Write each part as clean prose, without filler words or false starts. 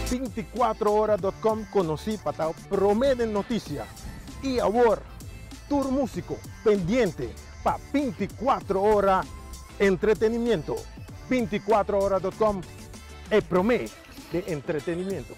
24horas.com conocí para Promete Noticias y ahora tour músico pendiente para 24 horas entretenimiento. 24horas.com es Promete de entretenimiento.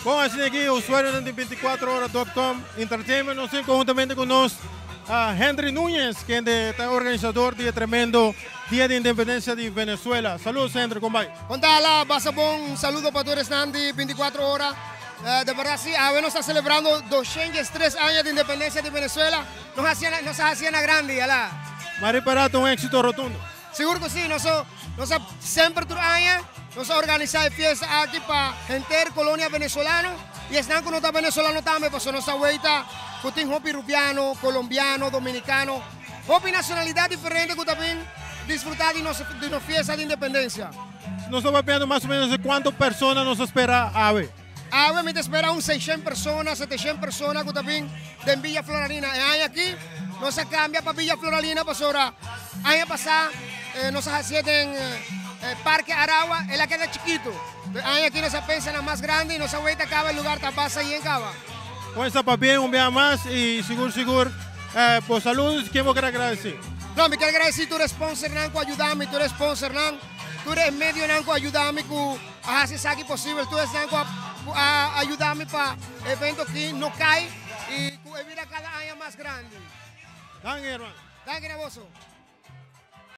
Bom, assim aqui, usuário de 24horas.com Entertainment, nós temos conjuntamente conosco a Henry Núñez, que é o organizador do tremendo Dia de Independência de Venezuela. Saludos, Henry, ¿cómo va? Contala, basta un saludo para todos de 24 horas. De verdad, sí, ahora nos está celebrando 203 años de independencia de Venezuela. Nos hacían a grande, ¿alá? Mas para un éxito rotundo. Seguro que sí, nos siempre tu años, nos organizamos fiestas aquí para gente de colonia venezolana y están con otros venezolanos también, pues nuestra vuelta, que tienen hopi rupiano, colombiano, dominicano, hopi nacionalidad diferente que también disfrutar de una fiesta de independencia. Nos estamos viendo más o menos de cuántas personas nos espera AVE. AVE me espera un 600 personas, 700 personas que también de Villa Floralina. Y aquí no se cambia para Villa Floralina, pues ahora, año pasado, nos hacían en Parque Aragua, es la que es chiquito. Año aquí nos pensa en la más grande y nos vuelta acaba el lugar, tapasa y en Cava. Pues está para bien, un día más y seguro, pues saludos, ¿quién vos quiere agradecer? No, me quiero agradecer tu sponsor, Nanco, ayúdame, tu sponsor, Nan. Tú eres medio, Nanco, ayúdame a hacer aquí posible. Tú eres, Nanco, a ayudarme para eventos que no caen y evitar cada año más grande. Gracias, hermano. Gracias, Bozo.